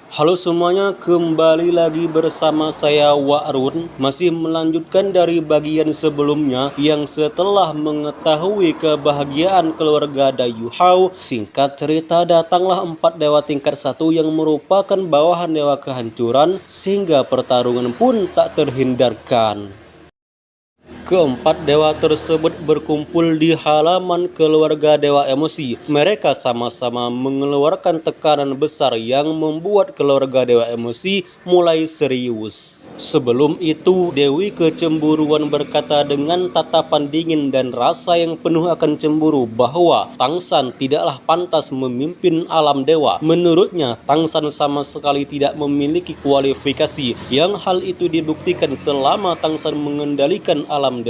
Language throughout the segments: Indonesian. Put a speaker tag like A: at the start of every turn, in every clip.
A: Halo semuanya, kembali lagi bersama saya Wa'run. Masih melanjutkan dari bagian sebelumnya yang setelah mengetahui kebahagiaan keluarga Dayu Hao, singkat cerita datanglah 4 dewa tingkat 1 yang merupakan bawahan dewa kehancuran, sehingga pertarungan pun tak terhindarkan. Keempat dewa tersebut berkumpul di halaman keluarga Dewa Emosi. Mereka sama-sama mengeluarkan tekanan besar yang membuat keluarga Dewa Emosi mulai serius. Sebelum itu, Dewi Kecemburuan berkata dengan tatapan dingin dan rasa yang penuh akan cemburu bahwa Tangsan tidaklah pantas memimpin alam dewa. Menurutnya, Tangsan sama sekali tidak memiliki kualifikasi, yang hal itu dibuktikan selama Tangsan mengendalikan alam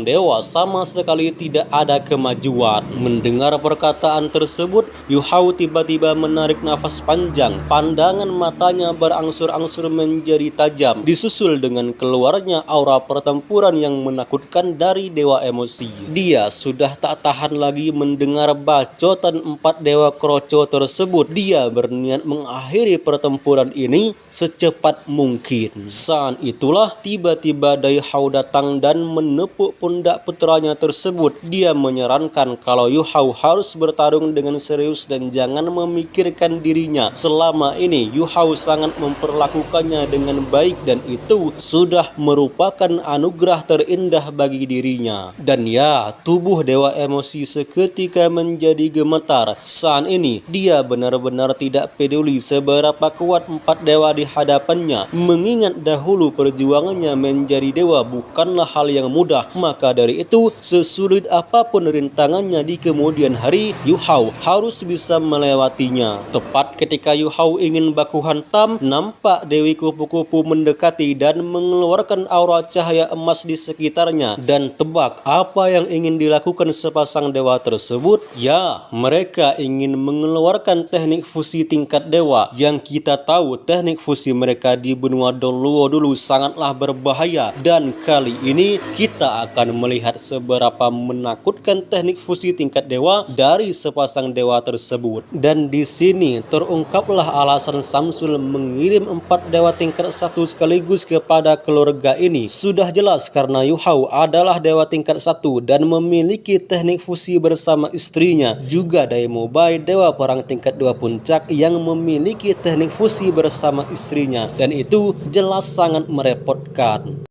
A: dewa sama sekali tidak ada kemajuan. Mendengar perkataan tersebut, Yu Hao tiba-tiba menarik nafas panjang. Pandangan matanya berangsur-angsur menjadi tajam, disusul dengan keluarnya aura pertempuran yang menakutkan dari Dewa Emosi. Dia sudah tak tahan lagi mendengar bacotan 4 dewa kroco tersebut. Dia berniat mengakhiri pertempuran ini secepat mungkin. Saat itulah tiba-tiba Dayu Hao datang dan menepuk pundak putranya tersebut. Dia menyarankan kalau Yu Hao harus bertarung dengan serius dan jangan memikirkan dirinya. Selama ini Yu Hao sangat memperlakukannya dengan baik dan itu sudah merupakan anugerah terindah bagi dirinya. Dan ya, tubuh Dewa Emosi seketika menjadi gemetar. Saat ini dia benar-benar tidak peduli seberapa kuat 4 dewa di hadapannya, mengingat dahulu perjuangannya menjadi dewa bukanlah hal yang mudah. Maka dari itu, sesulit apapun rintangannya di kemudian hari, Yu Hao harus bisa melewatinya. Tepat ketika Yu Hao ingin baku hantam, nampak Dewi Kupu-Kupu mendekati dan mengeluarkan aura cahaya emas di sekitarnya. Dan tebak apa yang ingin dilakukan sepasang dewa tersebut? Ya, mereka ingin mengeluarkan teknik fusi tingkat dewa. Yang kita tahu teknik fusi mereka di benua Donluo dulu sangatlah berbahaya, dan kali ini kita akan melihat seberapa menakutkan teknik fusi tingkat dewa dari sepasang dewa tersebut. Dan di sini terungkaplah alasan Samsul mengirim 4 dewa tingkat 1 sekaligus kepada keluarga ini. Sudah jelas karena Yu Hao adalah dewa tingkat 1 dan memiliki teknik fusi bersama istrinya. Juga Daimo Bai, dewa perang tingkat 2 puncak yang memiliki teknik fusi bersama istrinya, dan itu jelas sangat merepotkan.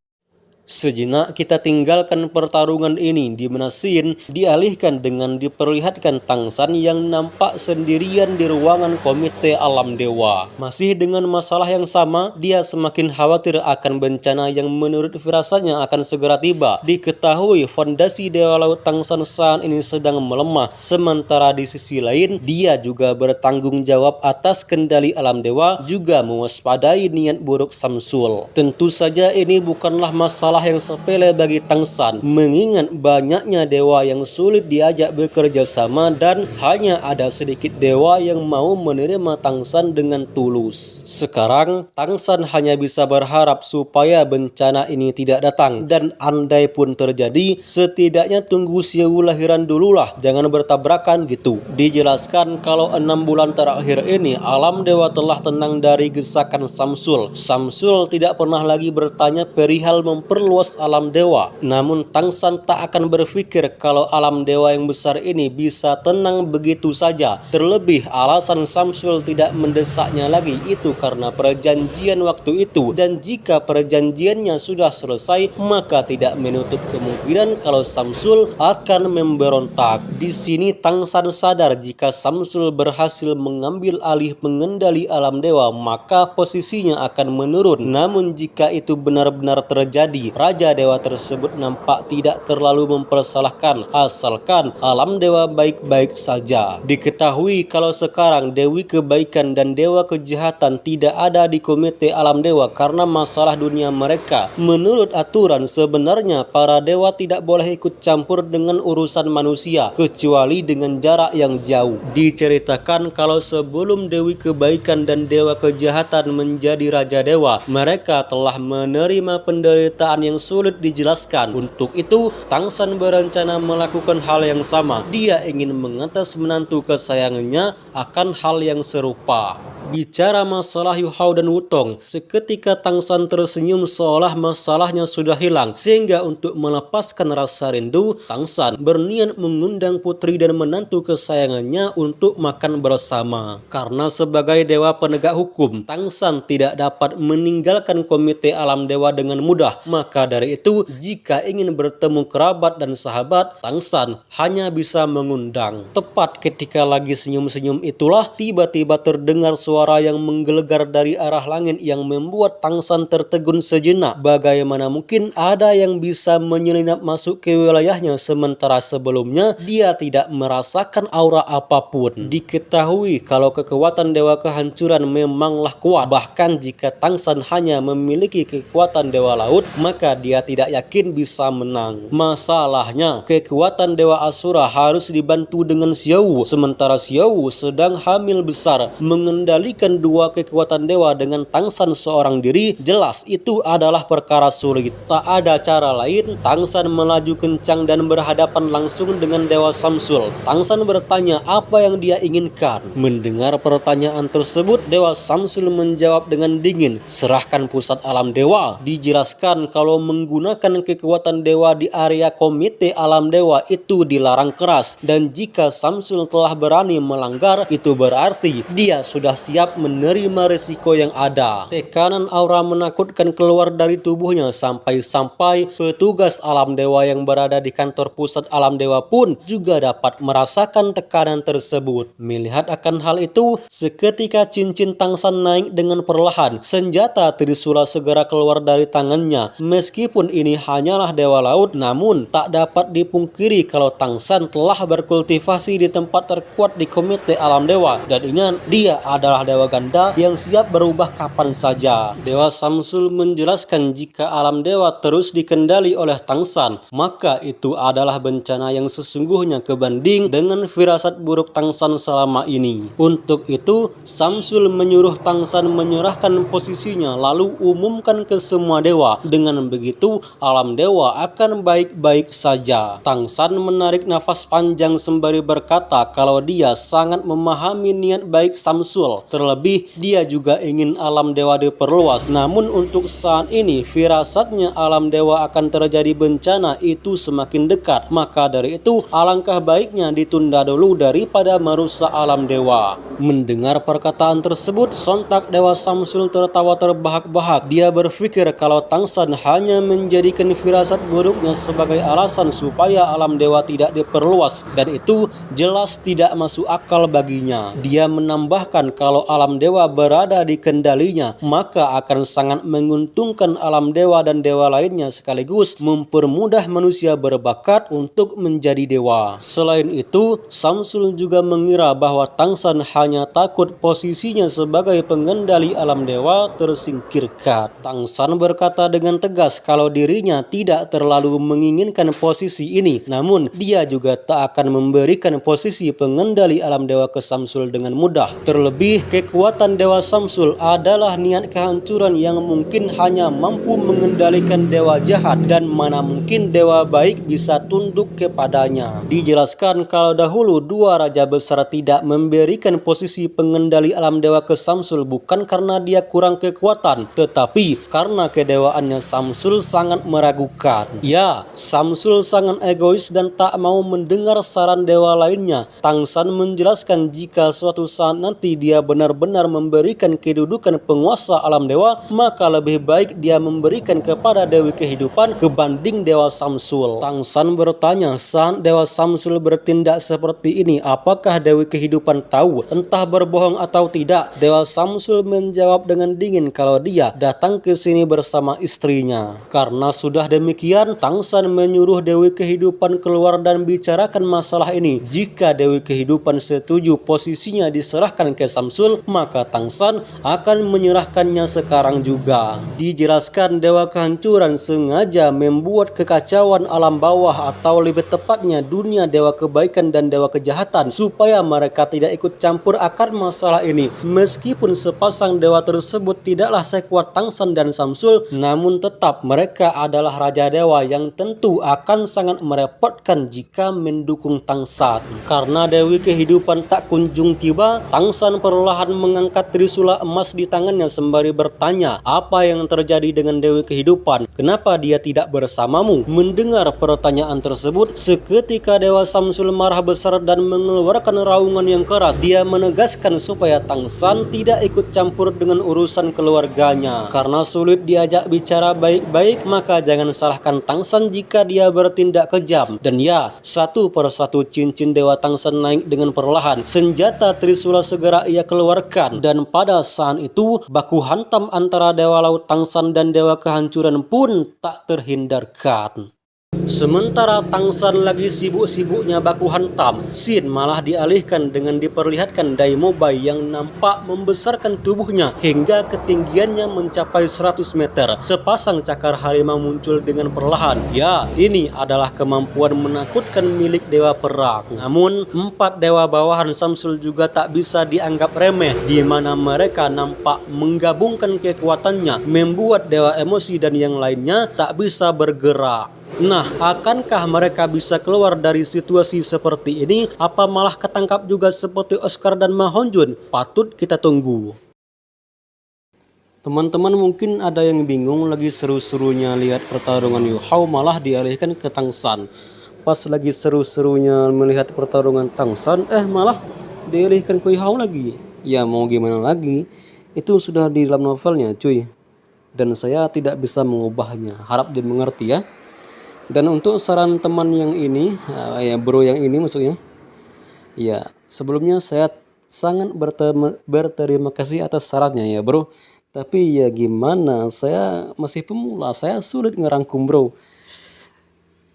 A: Sejenak kita tinggalkan pertarungan ini, di mana scene dialihkan dengan diperlihatkan Tangsan yang nampak sendirian di ruangan komite alam dewa. Masih dengan masalah yang sama, dia semakin khawatir akan bencana yang menurut firasatnya akan segera tiba. Diketahui fondasi Dewa Laut Tangsan saat ini sedang melemah, sementara di sisi lain dia juga bertanggung jawab atas kendali alam dewa, juga mewaspadai niat buruk Samsul. Tentu saja ini bukanlah masalah yang sepele bagi Tangsan, mengingat banyaknya dewa yang sulit diajak bekerja sama dan hanya ada sedikit dewa yang mau menerima Tangsan dengan tulus. Sekarang Tangsan hanya bisa berharap supaya bencana ini tidak datang, dan andai pun terjadi, setidaknya tunggu Xiao lahiran dululah, jangan bertabrakan gitu. Dijelaskan kalau 6 bulan terakhir ini alam dewa telah tenang dari gesakan Samsul. Samsul tidak pernah lagi bertanya perihal memperluas alam dewa. Namun Tangsan tak akan berpikir kalau alam dewa yang besar ini bisa tenang begitu saja. Terlebih alasan Samsul tidak mendesaknya lagi itu karena perjanjian waktu itu, dan jika perjanjiannya sudah selesai maka tidak menutup kemungkinan kalau Samsul akan memberontak. Di sini Tangsan sadar jika Samsul berhasil mengambil alih pengendali alam dewa maka posisinya akan menurun. Namun jika itu benar-benar terjadi, Raja Dewa tersebut nampak tidak terlalu mempersalahkan asalkan alam dewa baik-baik saja. Diketahui kalau sekarang Dewi Kebaikan dan Dewa Kejahatan tidak ada di komite alam dewa karena masalah dunia mereka. Menurut aturan sebenarnya para dewa tidak boleh ikut campur dengan urusan manusia kecuali dengan jarak yang jauh. Diceritakan kalau sebelum Dewi Kebaikan dan Dewa Kejahatan menjadi Raja Dewa, mereka telah menerima penderitaan perasaan yang sulit dijelaskan. Untuk itu, Tang San berencana melakukan hal yang sama. Dia ingin mengetes menantu kesayangannya akan hal yang serupa. Bicara masalah Yu Hao dan Wutong, seketika Tang San tersenyum seolah masalahnya sudah hilang. Sehingga untuk melepaskan rasa rindu, Tang San berniat mengundang putri dan menantu kesayangannya untuk makan bersama. Karena sebagai dewa penegak hukum, Tang San tidak dapat meninggalkan komite alam dewa dengan mudah. Maka dari itu, jika ingin bertemu kerabat dan sahabat, Tang San hanya bisa mengundang. Tepat ketika lagi senyum-senyum itulah, tiba-tiba terdengar suara yang menggelegar dari arah langit yang membuat Tang San tertegun sejenak. Bagaimana mungkin ada yang bisa menyelinap masuk ke wilayahnya sementara sebelumnya dia tidak merasakan aura apapun. Diketahui kalau kekuatan dewa kehancuran memanglah kuat. Bahkan jika Tang San hanya memiliki kekuatan dewa laut, maka dia tidak yakin bisa menang. Masalahnya, kekuatan dewa Asura harus dibantu dengan Xiao, sementara Xiao sedang hamil besar. Mengendalikan dua kekuatan dewa dengan Tang San seorang diri, jelas itu adalah perkara sulit. Tak ada cara lain, Tang San melaju kencang dan berhadapan langsung dengan Dewa Samsul. Tang San bertanya apa yang dia inginkan. Mendengar pertanyaan tersebut, Dewa Samsul menjawab dengan dingin, "Serahkan pusat alam dewa." Dijelaskan kalau menggunakan kekuatan dewa di area komite alam dewa itu dilarang keras, dan jika Samsul telah berani melanggar, itu berarti dia sudah siap menerima resiko yang ada. Tekanan aura menakutkan keluar dari tubuhnya sampai-sampai petugas alam dewa yang berada di kantor pusat alam dewa pun juga dapat merasakan tekanan tersebut. Melihat akan hal itu, seketika cincin Tang San naik dengan perlahan. Senjata Trisula segera keluar dari tangannya. Meskipun ini hanyalah dewa laut, namun tak dapat dipungkiri kalau Tang San telah berkultivasi di tempat terkuat di komite alam dewa. Dan ingat, dia adalah dewa ganda yang siap berubah kapan saja. Dewa Samsul menjelaskan jika alam dewa terus dikendali oleh Tang San, maka itu adalah bencana yang sesungguhnya kebanding dengan firasat buruk Tang San selama ini. Untuk itu, Samsul menyuruh Tang San menyerahkan posisinya lalu umumkan ke semua dewa. Dengan begitu, alam dewa akan baik-baik saja. Tang San menarik nafas panjang sembari berkata kalau dia sangat memahami niat baik Samsul. Terlebih, dia juga ingin alam dewa diperluas. Namun untuk saat ini, firasatnya alam dewa akan terjadi bencana itu semakin dekat. Maka dari itu, alangkah baiknya ditunda dulu daripada merusak alam dewa. Mendengar perkataan tersebut, sontak Dewa Samsul tertawa terbahak-bahak. Dia berpikir kalau Tang San hanya menjadikan firasat buruknya sebagai alasan supaya alam dewa tidak diperluas, dan itu jelas tidak masuk akal baginya. Dia menambahkan kalau alam dewa berada di kendalinya, maka akan sangat menguntungkan alam dewa dan dewa lainnya, sekaligus mempermudah manusia berbakat untuk menjadi dewa. Selain itu, Samsul juga mengira bahwa Tang San hanya takut posisinya sebagai pengendali alam dewa tersingkirkan. Tang San berkata dengan tegas kalau dirinya tidak terlalu menginginkan posisi ini, namun dia juga tak akan memberikan posisi pengendali alam dewa ke Samsul dengan mudah. Terlebih, kekuatan Dewa Samsul adalah niat kehancuran yang mungkin hanya mampu mengendalikan dewa jahat, dan mana mungkin dewa baik bisa tunduk kepadanya. Dijelaskan kalau dahulu dua raja besar tidak memberikan posisi pengendali alam dewa ke Samsul bukan karena dia kurang kekuatan, tetapi karena kedewaannya Samsul sangat meragukan. Ya, Samsul sangat egois dan tak mau mendengar saran dewa lainnya. Tang San menjelaskan jika suatu saat nanti dia benar-benar memberikan kedudukan penguasa alam dewa, maka lebih baik dia memberikan kepada Dewi Kehidupan kebanding Dewa Samsul. Tang San bertanya, saat Dewa Samsul bertindak seperti ini, apakah Dewi Kehidupan tahu? Entah berbohong atau tidak, Dewa Samsul menjawab dengan dingin kalau dia datang ke sini bersama istrinya. Karena sudah demikian, Tang San menyuruh Dewi Kehidupan keluar dan bicarakan masalah ini. Jika Dewi Kehidupan setuju posisinya diserahkan ke Samsul, maka Tang San akan menyerahkannya sekarang juga. Dijelaskan Dewa Kehancuran sengaja membuat kekacauan alam bawah, atau lebih tepatnya dunia dewa kebaikan dan dewa kejahatan, supaya mereka tidak ikut campur akan masalah ini. Meskipun sepasang dewa tersebut tidaklah sekuat Tang San dan Samsul, namun tetap Sebab mereka adalah raja dewa yang tentu akan sangat merepotkan jika mendukung Tangsan. Karena Dewi Kehidupan tak kunjung tiba, Tangsan perlahan mengangkat trisula emas di tangannya sembari bertanya, apa yang terjadi dengan Dewi Kehidupan? Kenapa dia tidak bersamamu? Mendengar pertanyaan tersebut, seketika Dewa Samsul marah besar dan mengeluarkan raungan yang keras. Dia menegaskan supaya Tangsan tidak ikut campur dengan urusan keluarganya. Karena sulit diajak bicara baik-baik, maka jangan salahkan Tangsan jika dia bertindak kejam. Dan ya, satu persatu cincin Dewa Tangsan naik dengan perlahan. Senjata Trisula segera ia keluarkan, dan pada saat itu baku hantam antara Dewa Laut Tangsan dan Dewa Kehancuran pun tak terhindarkan. Sementara Tangsan lagi sibuk-sibuknya baku hantam, scene malah dialihkan dengan diperlihatkan Daimobai yang nampak membesarkan tubuhnya hingga ketinggiannya mencapai 100 meter. Sepasang cakar harimau muncul dengan perlahan. Ya, ini adalah kemampuan menakutkan milik dewa perang. Namun, 4 dewa bawahan Samsul juga tak bisa dianggap remeh, di mana mereka nampak menggabungkan kekuatannya, membuat dewa emosi dan yang lainnya tak bisa bergerak. Nah, akankah mereka bisa keluar dari situasi seperti ini? Apa malah ketangkap juga seperti Oscar dan Ma Hongjun? Patut kita tunggu. Teman-teman mungkin ada yang bingung, lagi seru-serunya lihat pertarungan Yu Hao malah dialihkan ke Tangsan. Pas lagi seru-serunya melihat pertarungan Tangsan, malah dialihkan ke Yu Hao lagi. Ya mau gimana lagi? Itu sudah di dalam novelnya cuy. Dan saya tidak bisa mengubahnya. Harap dimengerti ya. Dan untuk saran teman yang ini, ya bro yang ini maksudnya, ya sebelumnya saya sangat berterima kasih atas sarannya ya bro. Tapi ya gimana, saya masih pemula, saya sulit ngerangkum bro.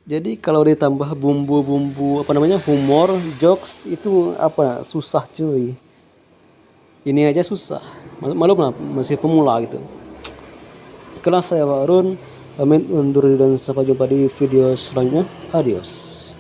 A: Jadi kalau ditambah bumbu-bumbu humor, jokes itu susah cuy. Ini aja susah, malum lah masih pemula gitu. Kelas saya Pak Arun. Pamit undur diri dan sampai jumpa di video selanjutnya. Adios.